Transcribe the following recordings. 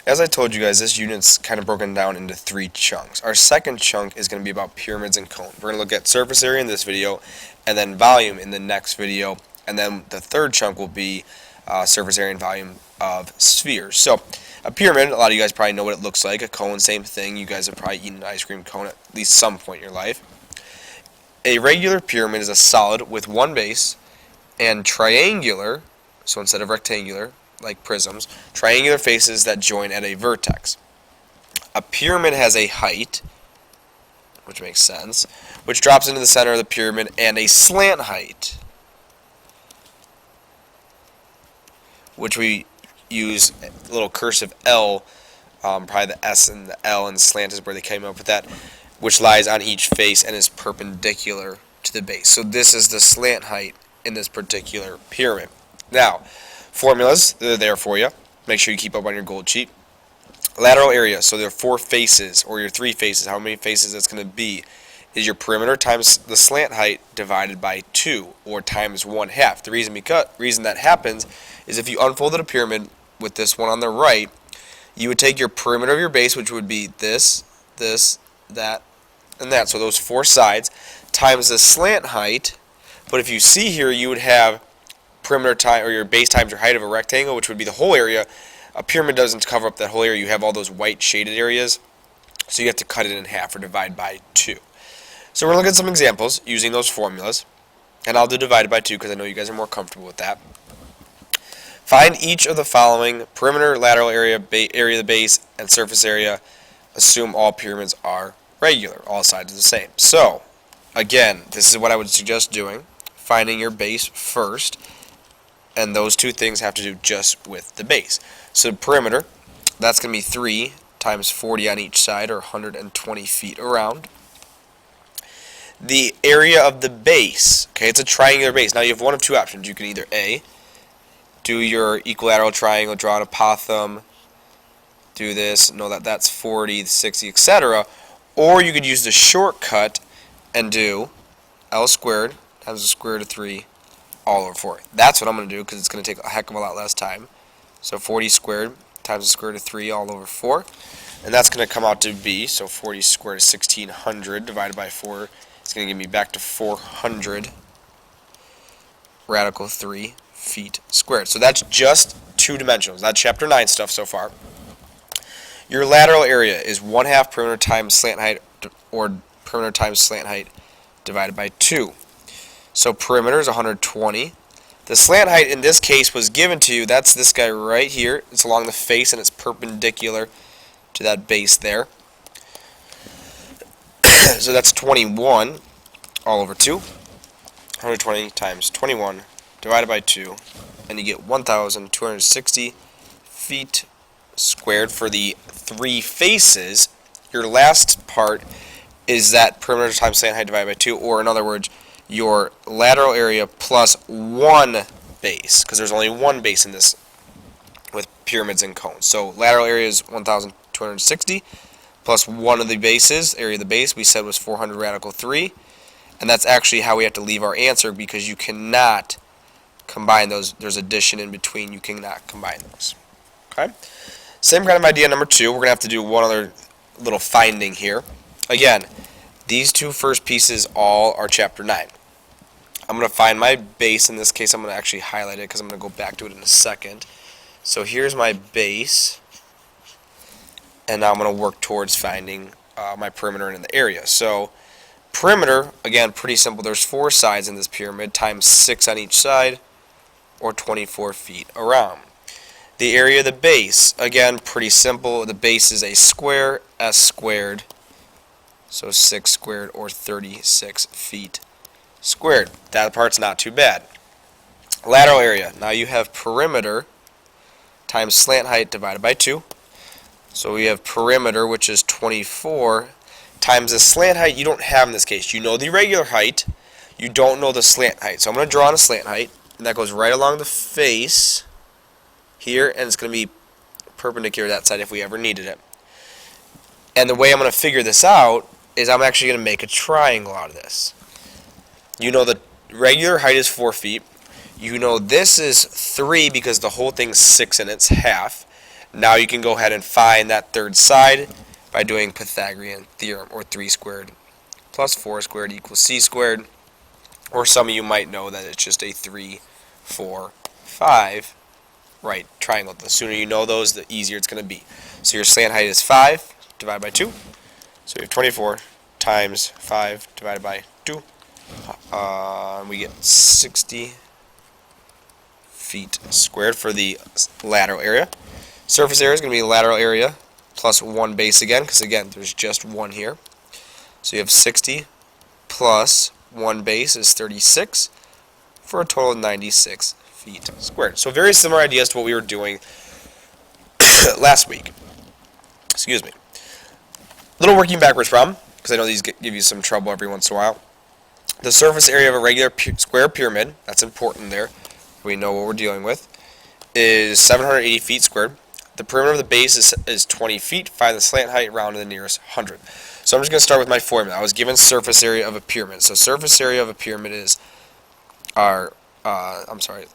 as I told you guys, this unit's kind of broken down into 3 chunks. Our second chunk is going to be about pyramids and cones. We're going to look at surface area in this video, and then volume in the next video, and then the third chunk will be surface area and volume of spheres. So, a pyramid, a lot of you guys probably know what it looks like. A cone, same thing. You guys have probably eaten an ice cream cone at least some point in your life. A regular pyramid is a solid with one base, and triangular, so instead of rectangular, like prisms, triangular faces that join at a vertex. A pyramid has a height, which makes sense, which drops into the center of the pyramid, and a slant height, which we use a little cursive L, probably the S and the L, and the slant is where they came up with that, which lies on each face and is perpendicular to the base. So this is the slant height in this particular pyramid. Now, formulas, they're there for you. Make sure you keep up on your gold sheet. Lateral area, so there are 4 faces, or your 3 faces, how many faces it's going to be, is your perimeter times the slant height divided by 2, or times 1/2. The reason that happens is if you unfolded a pyramid with this one on the right, you would take your perimeter of your base, which would be this, that, and that. So those 4 sides times the slant height. But if you see here, you would have perimeter time, or your base times your height of a rectangle, which would be the whole area. A pyramid doesn't cover up that whole area. You have all those white shaded areas, so you have to cut it in half or divide by 2. So we're going to look at some examples using those formulas, and I'll do divided by 2 because I know you guys are more comfortable with that. Find each of the following: perimeter, lateral area, area of the base, and surface area. Assume all pyramids are regular, all sides are the same. So, again, this is what I would suggest doing. Finding your base first, and those 2 things have to do just with the base. So perimeter, that's going to be 3 times 40 on each side, or 120 feet around. The area of the base, okay, it's a triangular base. Now you have one of 2 options. You can either A, do your equilateral triangle, draw an apothem, do this, know that that's 40, 60, etc. Or you could use the shortcut and do L squared times the square root of 3 all over 4. That's what I'm going to do because it's going to take a heck of a lot less time. So 40 squared times the square root of 3 all over 4. And that's going to come out to be, so 40 squared is 1600 divided by 4. It's going to give me back to 400 radical 3 feet squared. So that's just 2 dimensionals. That's chapter 9 stuff so far. Your lateral area is 1/2 perimeter times slant height, or perimeter times slant height divided by 2. So perimeter is 120. The slant height in this case was given to you. That's this guy right here. It's along the face and it's perpendicular to that base there. So that's 21 all over 2. 120 times 21 divided by 2. And you get 1,260 feet squared for the 3 faces. Your last part is that perimeter times slant height divided by 2, or in other words, your lateral area plus 1 base, because there's only 1 base in this with pyramids and cones. So lateral area is 1,260 plus 1 of the bases. Area of the base we said was 400 radical 3, and that's actually how we have to leave our answer, because you cannot combine those. There's addition in between. You cannot combine those. Okay. Same kind of idea number 2. We're going to have to do one other little finding here. Again, these 2 first pieces all are chapter 9. I'm going to find my base. In this case, I'm going to actually highlight it because I'm going to go back to it in a second. So here's my base, and now I'm going to work towards finding my perimeter in the area. So perimeter, again, pretty simple. There's 4 sides in this pyramid, times 6 on each side, or 24 feet around. The area of the base, again, pretty simple. The base is a square, S squared, so 6 squared, or 36 feet squared. That part's not too bad. Lateral area, now you have perimeter times slant height divided by 2. So we have perimeter, which is 24, times the slant height you don't have in this case. You know the regular height, you don't know the slant height. So I'm going to draw on a slant height, and that goes right along the face here, and it's going to be perpendicular to that side if we ever needed it. And the way I'm going to figure this out is I'm actually going to make a triangle out of this. You know the regular height is 4 feet. You know this is 3 because the whole thing's 6 and it's half. Now you can go ahead and find that third side by doing Pythagorean theorem, or 3 squared plus 4 squared equals c squared. Or some of you might know that it's just a 3, 4, 5 right triangle. The sooner you know those, the easier it's going to be. So your slant height is 5 divided by 2. So we have 24 times 5 divided by 2. We get 60 feet squared for the lateral area. Surface area is going to be lateral area plus 1 base again, because again, there's just 1 here. So you have 60 plus 1 base is 36, for a total of 96 feet squared. So very similar ideas to what we were doing last week. Excuse me. Little working backwards problem, because I know these give you some trouble every once in a while. The surface area of a regular square pyramid, that's important there, we know what we're dealing with, is 780 feet squared. The perimeter of the base is 20 feet. Find the slant height round to the nearest 100. So I'm just going to start with my formula. I was given surface area of a pyramid. So surface area of a pyramid is our,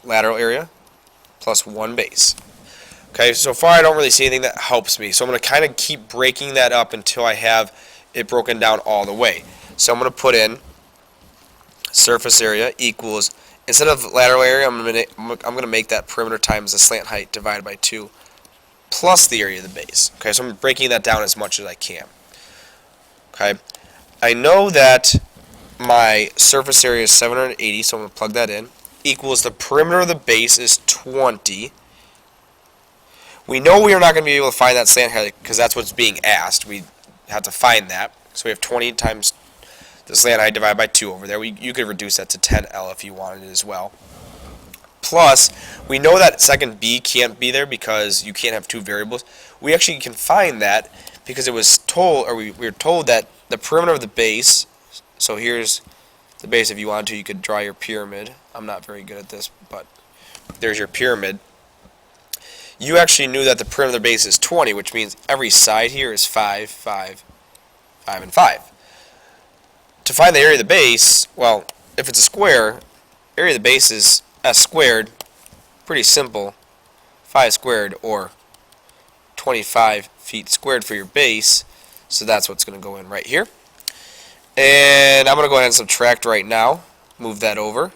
lateral area plus 1 base. Okay, so far I don't really see anything that helps me. So I'm going to kind of keep breaking that up until I have it broken down all the way. So I'm going to put in surface area equals, instead of lateral area, I'm going to make that perimeter times the slant height divided by 2 plus the area of the base. Okay, so I'm breaking that down as much as I can. Okay, I know that my surface area is 780, so I'm going to plug that in, equals the perimeter of the base is 20. We know we are not going to be able to find that slant height because that's what's being asked. We have to find that. So we have 20 times the slant height divided by 2 over there. You could reduce that to 10L if you wanted it as well. Plus, we know that second B can't be there because you can't have 2 variables. We actually can find that because it was told, or we were told that the perimeter of the base, so here's the base. If you want to, you could draw your pyramid. I'm not very good at this, but there's your pyramid. You actually knew that the perimeter of the base is 20, which means every side here is 5, 5, 5, and 5. To find the area of the base, well, if it's a square, area of the base is s squared, pretty simple, 5 squared, or 25 feet squared for your base, so that's what's going to go in right here. And I'm going to go ahead and subtract right now, move that over,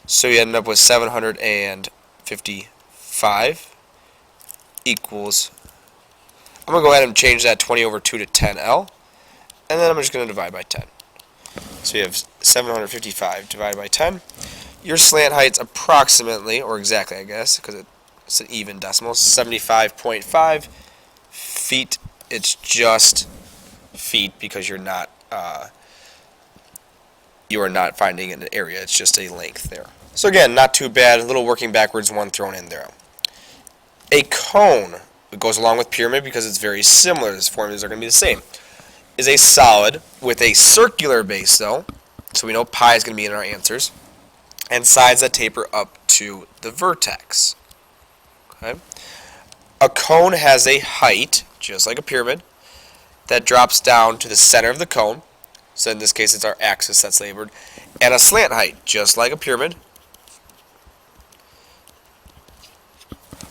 so you end up with 755 equals, I'm going to go ahead and change that 20 over 2 to 10L, and then I'm just going to divide by 10. So you have 755 divided by 10. Your slant height's approximately, or exactly I guess, because it's an even decimal, 75.5 feet. It's just feet because you are not finding an area. It's just a length there. So again, not too bad. A little working backwards one thrown in there. A cone, it goes along with pyramid because it's very similar. These formulas are going to be the same. Is a solid with a circular base though, so we know pi is going to be in our answers, and sides that taper up to the vertex. Okay. A cone has a height, just like a pyramid, that drops down to the center of the cone, so in this case it's our axis that's labeled, and a slant height, just like a pyramid,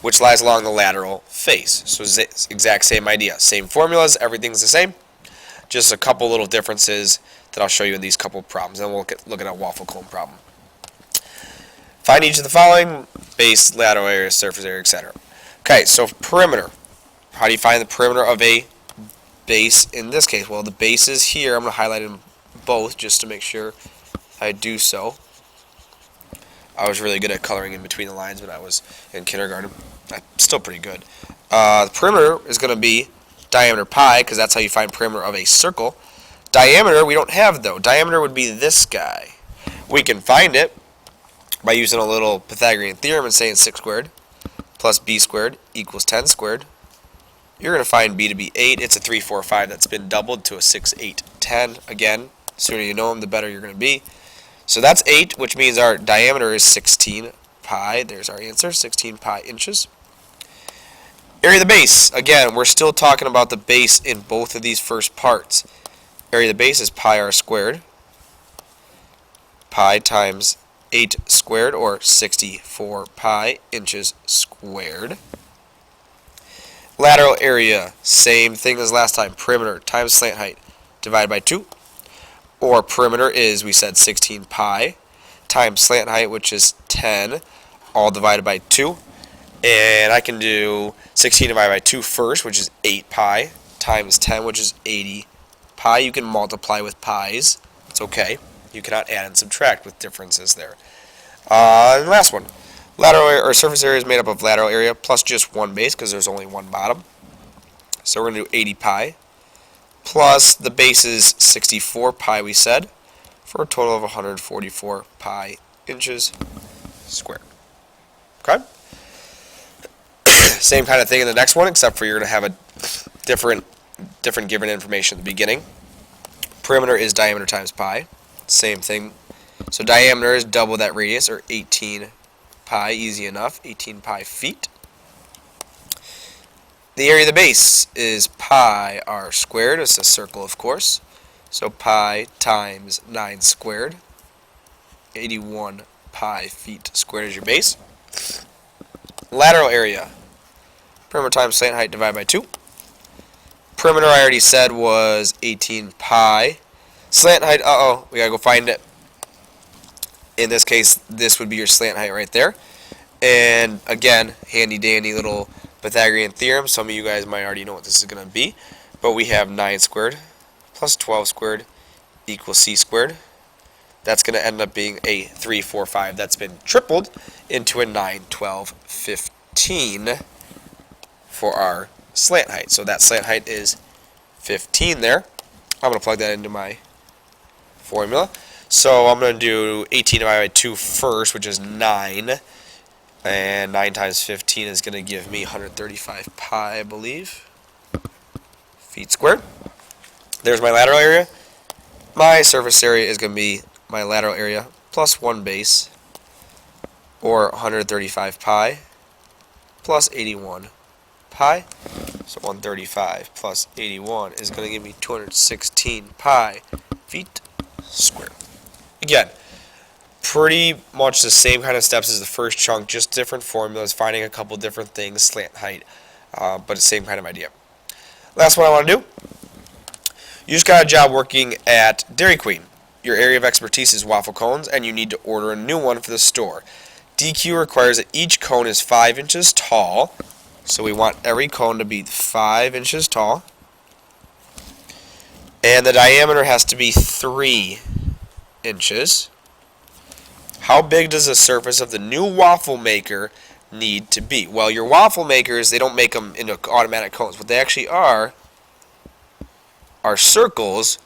which lies along the lateral face. So exact same idea. Same formulas, everything's the same. Just a couple little differences that I'll show you in these couple problems. Then we'll look at a waffle cone problem. Find each of the following: base, lateral area, surface area, etc. Okay, so perimeter. How do you find the perimeter of a base in this case? Well, the base is here. I'm going to highlight them both just to make sure I do so. I was really good at coloring in between the lines when I was in kindergarten. I'm still pretty good. The perimeter is going to be diameter pi, because that's how you find perimeter of a circle. Diameter we don't have though. Diameter would be this guy. We can find it by using a little Pythagorean theorem and saying 6 squared plus b squared equals 10 squared. You're going to find b to be 8. It's a 3, 4, 5 that's been doubled to a 6, 8, 10. Again, the sooner you know them, the better you're going to be. So that's 8, which means our diameter is 16 pi. There's our answer, 16 pi inches. Area of the base. Again, we're still talking about the base in both of these first parts. Area of the base is pi r squared. Pi times 8 squared, or 64 pi inches squared. Lateral area, same thing as last time. Perimeter times slant height divided by 2. Or perimeter is, we said, 16 pi times slant height, which is 10, all divided by 2. And I can do 16 divided by 2 first, which is 8 pi, times 10, which is 80 pi. You can multiply with pi's. It's okay. You cannot add and subtract with differences there. And last one. Lateral area, or surface area, is made up of lateral area plus just one base, because there's only one bottom. So we're going to do 80 pi. Plus the base is 64 pi, we said, for a total of 144 pi inches squared. Okay? Same kind of thing in the next one, except for you're going to have a different given information at the beginning. Perimeter is diameter times pi. Same thing. So diameter is double that radius, or 18 pi, easy enough, 18 pi feet. The area of the base is pi r squared. It's a circle, of course. So pi times 9 squared. 81 pi feet squared is your base. Lateral area. Perimeter times slant height divided by 2. Perimeter, I already said, was 18 pi. Slant height, we gotta go find it. In this case, this would be your slant height right there. And again, handy dandy little Pythagorean theorem. Some of you guys might already know what this is going to be. But we have 9 squared plus 12 squared equals c squared. That's going to end up being a 3, 4, 5 that's been tripled into a 9, 12, 15 for our slant height. So that slant height is 15 there. I'm going to plug that into my formula. So I'm going to do 18 divided by 2 first, which is 9. And 9 times 15 is going to give me 135 pi, I believe, feet squared. There's my lateral area. My surface area is going to be my lateral area plus 1 base, or 135 pi, plus 81 pi. So 135 plus 81 is going to give me 216 pi feet squared. Again, pretty much the same kind of steps as the first chunk, just different formulas, finding a couple different things, slant height, but the same kind of idea. Last one I want to do. You just got a job working at Dairy Queen. Your area of expertise is waffle cones, and you need to order a new one for the store. DQ requires that each cone is 5 inches tall, so we want every cone to be 5 inches tall, and the diameter has to be 3 inches. How big does the surface of the new waffle maker need to be? Well, your waffle makers, they don't make them into automatic cones. What they actually are circles,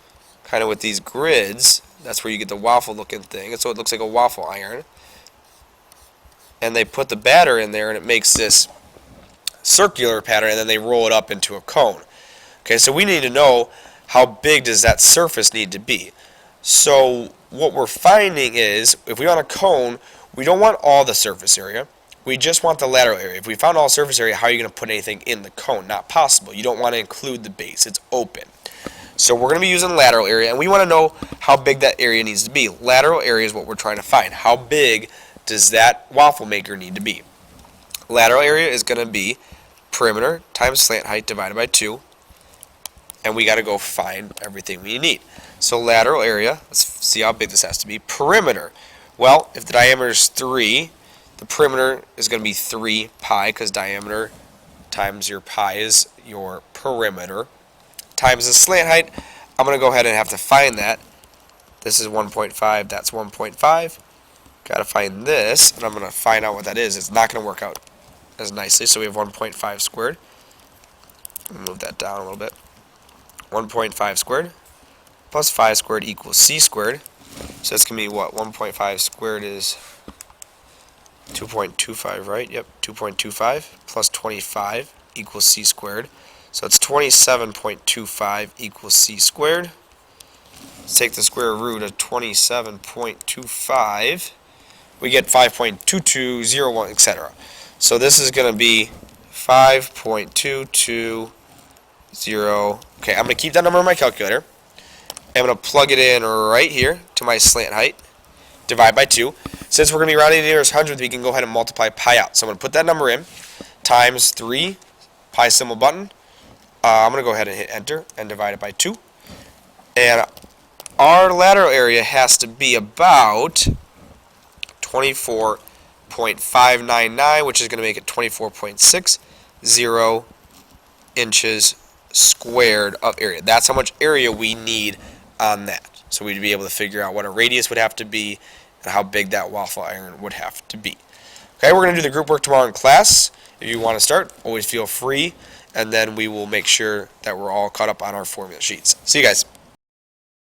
kind of with these grids. That's where you get the waffle looking thing. And so it looks like a waffle iron. And they put the batter in there, and it makes this circular pattern, and then they roll it up into a cone. Okay, so we need to know how big does that surface need to be. So what we're finding is, if we want a cone, we don't want all the surface area. We just want the lateral area. If we found all surface area, how are you going to put anything in the cone? Not possible. You don't want to include the base. It's open. So we're going to be using lateral area, and we want to know how big that area needs to be. Lateral area is what we're trying to find. How big does that waffle maker need to be? Lateral area is going to be perimeter times slant height divided by 2. And we got to go find everything we need. So lateral area, let's see how big this has to be. Perimeter. Well, if the diameter is 3, the perimeter is going to be 3 pi, because diameter times your pi is your perimeter, times the slant height. I'm going to go ahead and have to find that. This is 1.5, that's 1.5. Got to find this, and I'm going to find out what that is. It's not going to work out as nicely, so we have 1.5 squared. Move that down a little bit. 1.5 squared plus 5 squared equals c squared. So that's going to be what? 1.5 squared is 2.25, right? Yep, 2.25 plus 25 equals c squared. So it's 27.25 equals c squared. Let's take the square root of 27.25. We get 5.2201, etc. So this is going to be 5.220. Okay, I'm going to keep that number in my calculator. I'm going to plug it in right here to my slant height. Divide by 2. Since we're going to be rounding to the nearest hundredth, we can go ahead and multiply pi out. So I'm going to put that number in, times 3 pi symbol button. I'm going to go ahead and hit enter and divide it by 2. And our lateral area has to be about 24.599, which is going to make it 24.60 inches squared of area. That's how much area we need on that. So we'd be able to figure out what a radius would have to be and how big that waffle iron would have to be. Okay, we're going to do the group work tomorrow in class. If you want to start, always feel free, and then we will make sure that we're all caught up on our formula sheets. See you guys.